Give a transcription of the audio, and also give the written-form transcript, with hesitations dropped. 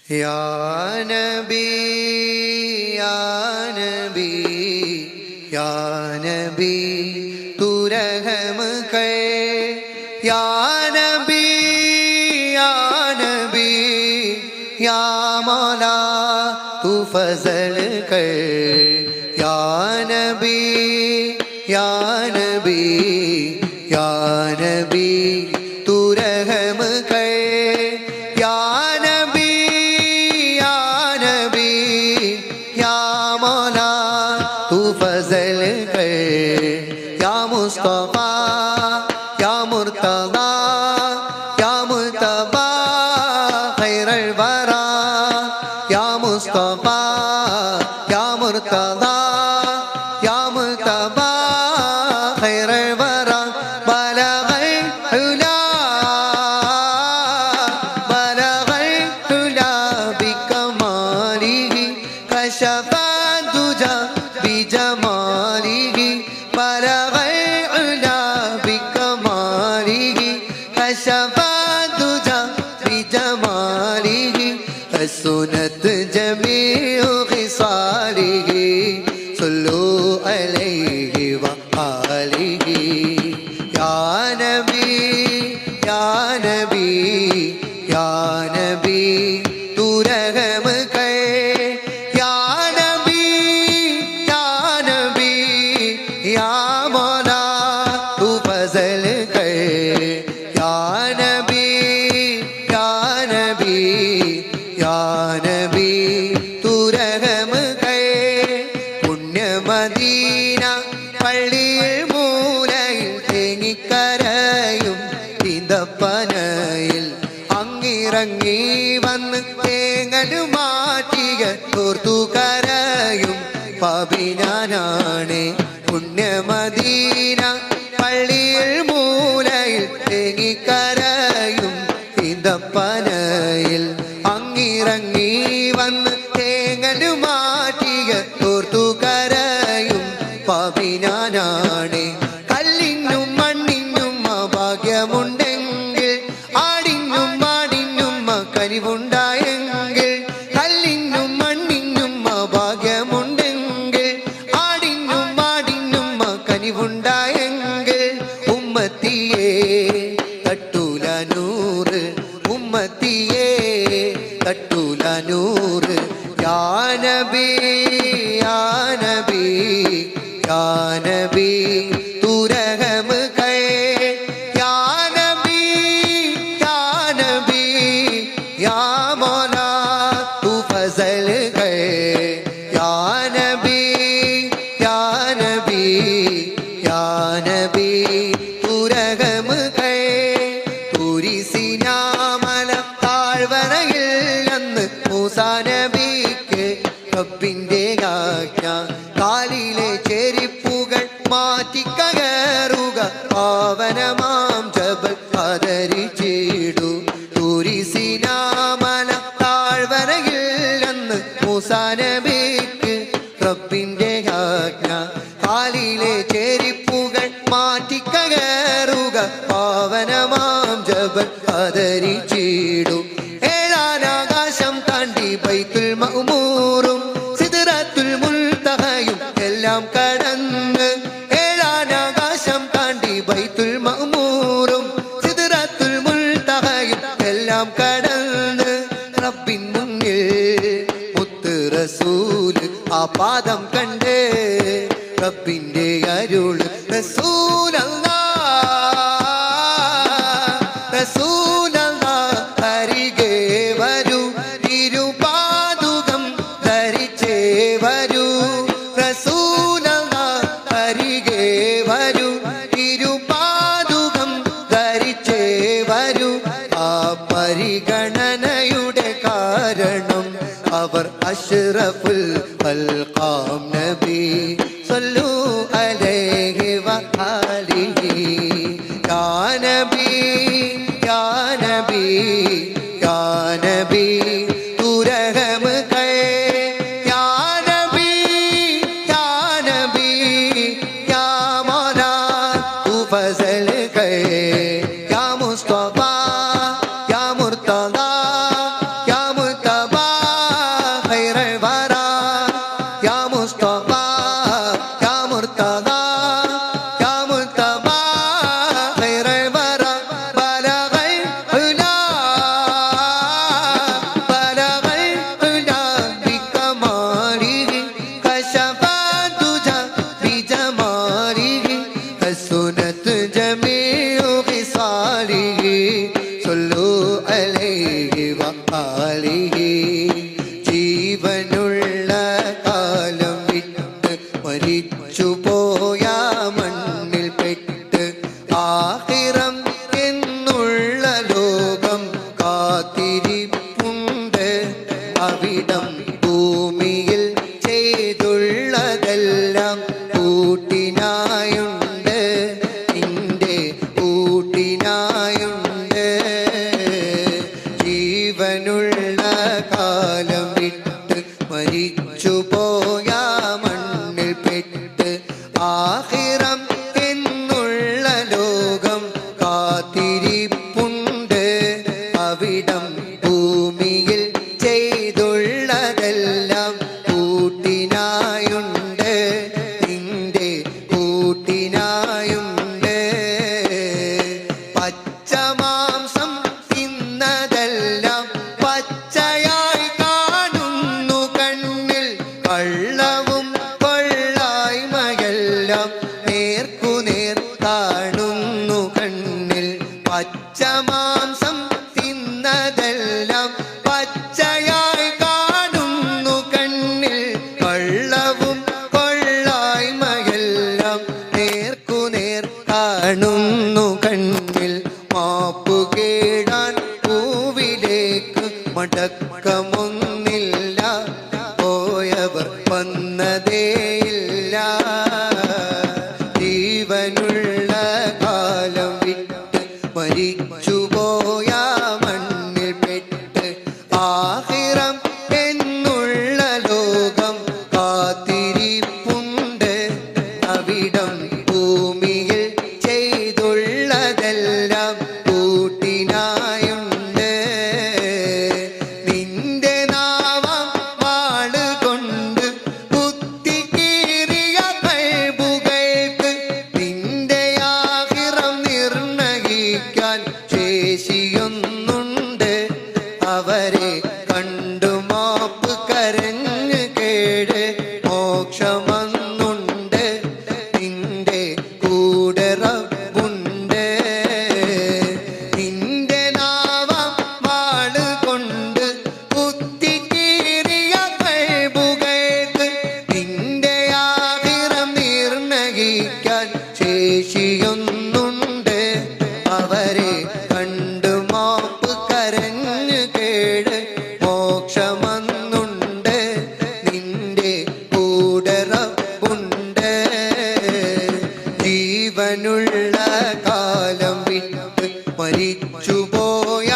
Ya Nabi, Ya Nabi, Ya Nabi, tu रहम कर. Ya Nabi, Ya Nabi, Ya Mawla, tu fazl कर. Ya Nabi, Ya Nabi, Ya Nabi, tu रहम कर. फजल कर या मुस्तफा या मुर्तदा या मुर्तबा खैरुल वरा या मुस्तफा या मुर्तदा या मुर्तबा खैरुल वरा बलगल उला बिकमालिही कशफा दुजा बिजमालिही बलगल उला बिकमालिही कशफा दुजा बिजमालिही हसनत जमीउ खिसालिही सल्लु अलैहि व आलिही. या नबी या नबी या नबी तू रहम कर. या नबी या नबी या मौला तू फजल कर. या नबी या नबी या नबी तू रहम कर. पुण्य मदീന പള്ളിയിൽ മൂലയിൽ തേങ്ങിക്കരയും ഈന്തപ്പനയിൽ അങ്ങിറങ്ങി വന്ന് തേങ്ങല് മാറ്റിയ തോർത്തു കരയും പാപിനാനാണ്. പുണ്യ മദീന പള്ളിയിൽ മൂലയിൽ തേങ്ങിക്കരയും ഈന്തപ്പനയിൽ അങ്ങിറങ്ങി വന്ന് തേങ്ങല് മാറ്റിയ തോർത്തു കരയും പാപിനാനാണ്. കല്ലിനും മണ്ണിനും ഭാഗ്യമുണ്ടെങ്കിൽ ആടിനും മാടിനും കനിവുണ്ടായെങ്കിൽ കല്ലിനും മണ്ണിനും ഭാഗ്യമുണ്ടെങ്കിൽ ആടിനും മാടിനും കനിവുണ്ടായെങ്കിൽ ഉമ്മത്തിയെ തട്ടൂല നൂറ് ഉമ്മത്തിയെ തട്ടൂല നൂറ്. യാ നബി യാ നബി या नबी तू रहम कर. या नबी या नबी या मौला तू फजल कर. या नबी या नबी या नबी तू रहम कर. തുരിസിനാമല താഴ്വരയിൽ അന്ന് മൂസാ നബിക്ക് റബ്ബിന്റെ ആജ്ഞ കാലിലെ ചെരിപ്പുകൾ മാറ്റിക്കയറുക പാവനമാം ജബൽ ആദരിച്ചിടു. തുരിസിനാമല താഴ്വരയിൽ അന്ന് മൂസാ നബിക്ക് റബ്ബിന്റെ ആജ്ഞ കാലിലെ ചെരിപ്പുകൾ മാറ്റിക്കയറുക പാവനമാം ജബൽ ആദരിച്ചിടു. ഏഴാനാകാശം താണ്ടി ബൈത്തുൽ മഅ്മൂറും സിദ്റത്തുൽ മുൻതഹയും എല്ലാം കടന്ന് ഏഴാനാകാശം താണ്ടി ബൈത്തുൽ മഅ്മൂറും സിദ്റത്തുൽ മുൻതഹയും എല്ലാം കടന്ന് റബ്ബിൻ മുന്നിൽ മുത്ത് റസൂല് ആ പാദം കണ്ട് റബ്ബിന്റെ അരുള് റസൂലല്ലാഹ് റസൂലല്ലാഹ് അരികെ വരൂ തിരുപാദുകം ധരിച്ചേ വരൂ. റസൂലല്ലാഹ് അരികെ വരൂ തിരുപാദുകം ധരിച്ചേ വരൂ. ആ പരിഗണനയുടെ കാരണം അവർ അഷ്റഫുൽ ഖൽഖാം നബി സല്ലു അലൈഹി വ ആലിഹി. യാ നബി യാ നബി യാ നബി തൂ रहम कर. या नबी या नबी या मौला तू फजल कर. या मुस्तफा या मुर्तदा या मुर्तबा ആലിഹി ജീവനുള്ള കാലം വിട്ട് മരിച്ചു പോയ മണ്ണിൽ പെട്ട് ആഖിറം എന്നുള്ള ലോകം കാത്തിരിപ്പുണ്ട് അവിടം ഭൂമിയിൽ ചെയ്തുള്ളതെല്ലാം കൂട്ടിനായുണ്ട് നിന്റെ കൂട്ടിനായുണ്ട് ജീവനുള്ള കാലം വിട്ട് മരിച്ചു പോയ മണ്ണിൽ പെട്ട് ആഖിറം എന്നുള്ള ലോകം കാത്തിരിപ്പുണ്ട് അവിടം ഭൂമിയിൽ ചെയ്തുള്ളതെല്ലാം കൂട്ടിനായുണ്ട് നിന്റെ കൂട്ടിനായുണ്ട് പച്ചമാംസം തിന്നതെല്ലാം പച്ചയായി കാണുന്നു കണ്ണിൽ കള്ളവും കൊള്ളായ്മയെല്ലാം നേർക്കുനേർ കാണുന്നു കണ്ണിൽ പച്ചമാംസം തിന്നതെല്ലാം പച്ചയായി കാണുന്നു കണ്ണിൽ കള്ളവും കൊള്ളായ്മയെല്ലാം നേർക്കുനേർ കാണുന്നു കണ്ണിൽ മാപ്പു കേടാൻ പൂവിലേക്ക് മടക്കമൊന്നില്ല പോയവർ വന്നതേയില്ല ജീവനുള്ള കാലം വിട്ട് മരിച്ചു പോയ മണ്ണിൽ പെട്ട് ആഖിറം എന്നുള്ള ലോകം കാത്തിരിപ്പുണ്ട് അവിടം ഭൂമിയിൽ ചെയ്തുള്ളതെല്ലാം കൂട്ടിനായുണ്ട് നിന്റെ നാമം വാളുകൊണ്ട് കുത്തിക്കീറിയ കൽബുകൾക്ക് നിന്റെ ആഖിറം നിർണയിക്കാൻ ശേഷിയൊന്നുണ്ട് അവരെ കണ്ടു മാപ്പ് കരഞ്ഞ് കേട് മോക്ഷമൊന്നുണ്ട് നിന്റെ കൂടെ റബ്ബുണ്ട് നിന്റെ നാമം വാളുകൊണ്ട് കുത്തിക്കീറിയ കൽബുകൾക്ക് നിന്റെ ആഖിറം നിർണയിക്കാൻ ശേഷിയൊന്നുണ്ട് അവരെ കണ്ടു മാപ്പ് കരഞ്ഞ് കേട് മോക്ഷമൊന്നുണ്ട് നിന്റെ കൂടെ റബ്ബുണ്ട് ജീവനുള്ള കാലം വിട്ട് മരിച്ചു പോയ